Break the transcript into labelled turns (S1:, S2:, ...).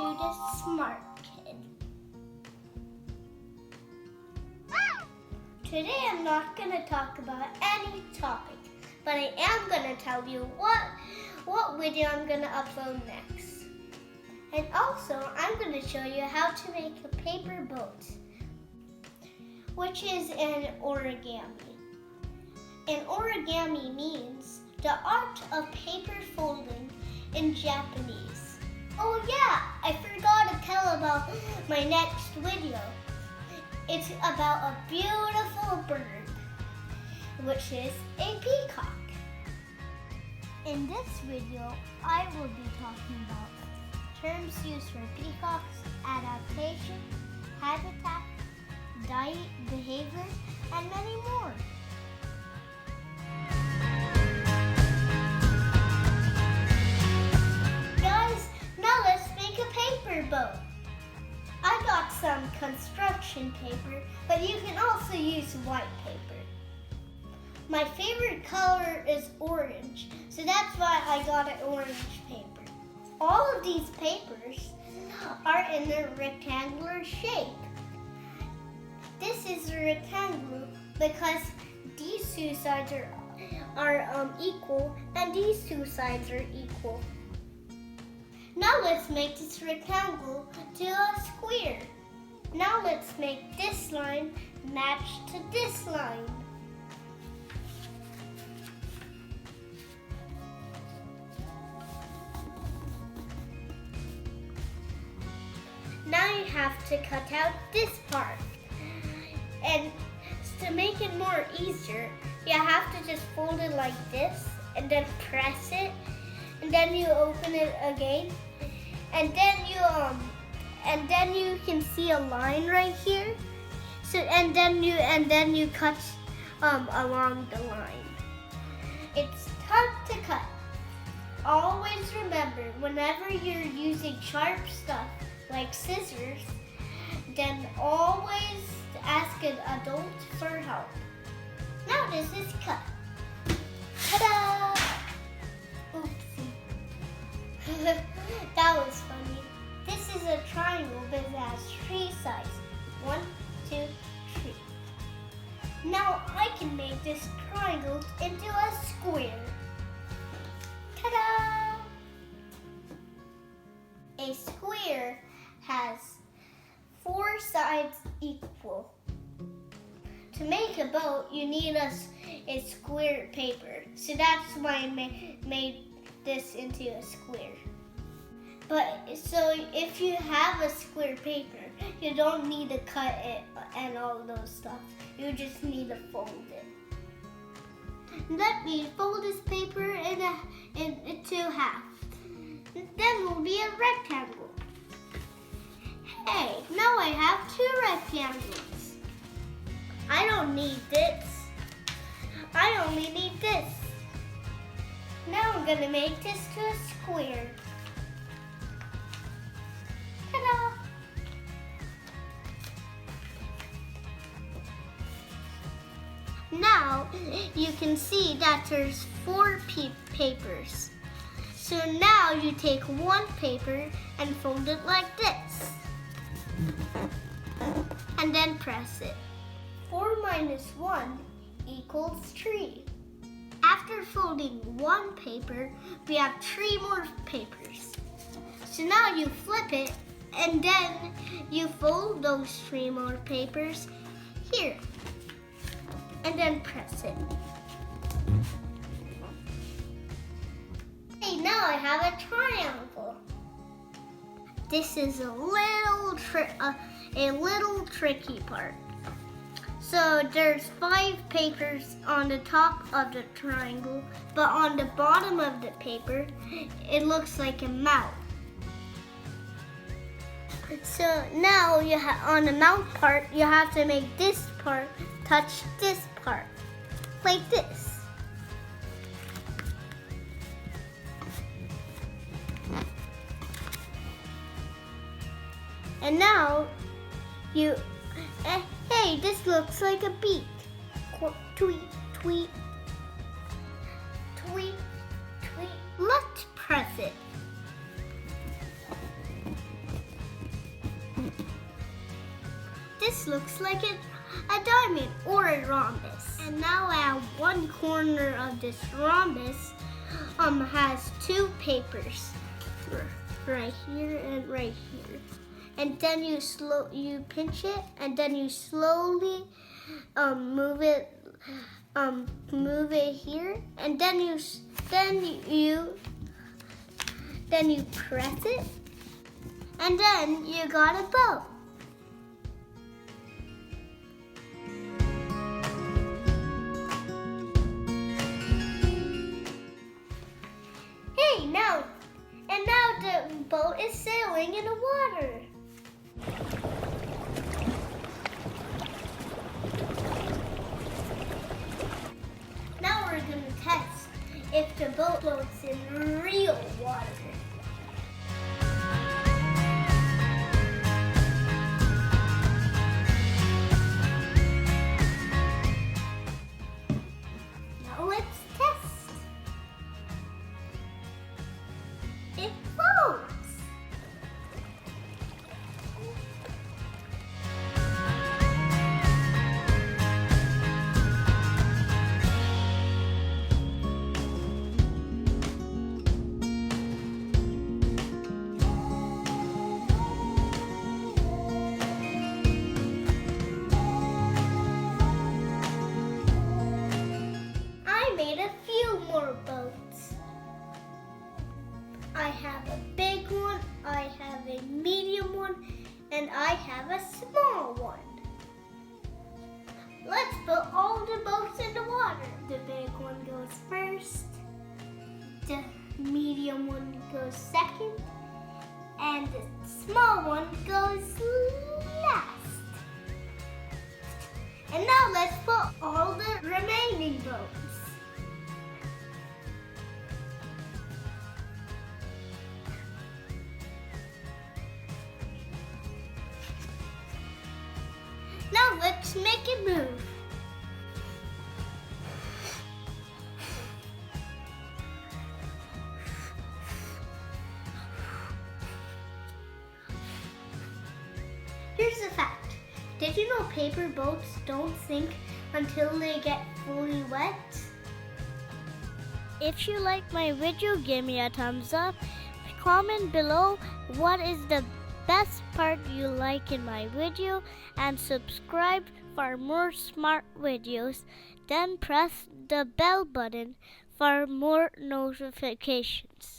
S1: to the Smart Kid. Today I'm not going to talk about any topic, but I am going to tell you what video I'm going to upload next. And also, I'm going to show you how to make a paper boat, which is an origami. An origami means the art of paper folding in Japanese. Oh yeah, I forgot to tell about my next video. It's about a beautiful bird, which is a peacock. In this video, I will be talking about terms used for peacocks, adaptation, habitat, diet, behavior, and many more. Guys, now let's make a paper boat. I got some construction paper, but you can also use white paper. My favorite color is orange, so that's why I got an orange paper. All of these papers are in a rectangular shape. This is a rectangle because these two sides are equal and these two sides are equal. Now let's make this rectangle to a square. Now let's make this line match to this line. Now you have to cut out this part. And to make it more easier, you have to just fold it like this and then press it, and then you open it again, and then you can see a line right here. So and then you cut along the line. It's time to cut. Always remember, whenever you're using sharp stuff like scissors, then always ask an adult for help. Now this is cut. Ta-da! Oopsie. That was funny. This is a triangle but it has 3 sides. 1, 2, 3. Now I can make this triangle into a square. Ta-da! A square has 4 sides equal. To make a boat, you need a square paper. So that's why I made this into a square. But so if you have a square paper, you don't need to cut it and all those stuff. You just need to fold it. Let me fold this paper into half. Then will be a rectangle. Hey, now I have 2 rectangles. I don't need this. I only need this. Now I'm gonna make this to a square. Ta-da! Now you can see that there's 4 papers. So now you take 1 paper and fold it like this. And then press it. 4 minus 1 equals 3. After folding 1 paper, we have 3 more papers. So now you flip it and then you fold those 3 more papers here. And then press it. Hey, now I have a triangle. This is a little tricky part. So there's 5 papers on the top of the triangle, but on the bottom of the paper, it looks like a mouth. So now on the mouth part, you have to make this part touch this part, like this. And now hey, this looks like a beak. Tweet, tweet, tweet, tweet. Let's press it. this looks like a diamond or a rhombus. And now at one corner of this rhombus has two papers, right here and right here. And then you pinch it, and then you slowly move it here, and then you press it, and then you got a bow. Hey, now the boat is sailing in the water. Now we're going to test if the boat floats in real water. Now let's test. It floats. I made a few more boats. I have a big one, I have a medium one, and I have a small one. Let's put all the boats in the water. The big one goes first, the medium one goes second, and the small one goes last. And now let's put all the remaining boats. Now let's make it move. Here's the fact. Did you know paper boats don't sink until they get fully wet? If you like my video, give me a thumbs up. Comment below what is the best part you like in my video, and subscribe for more smart videos. Then press the bell button for more notifications.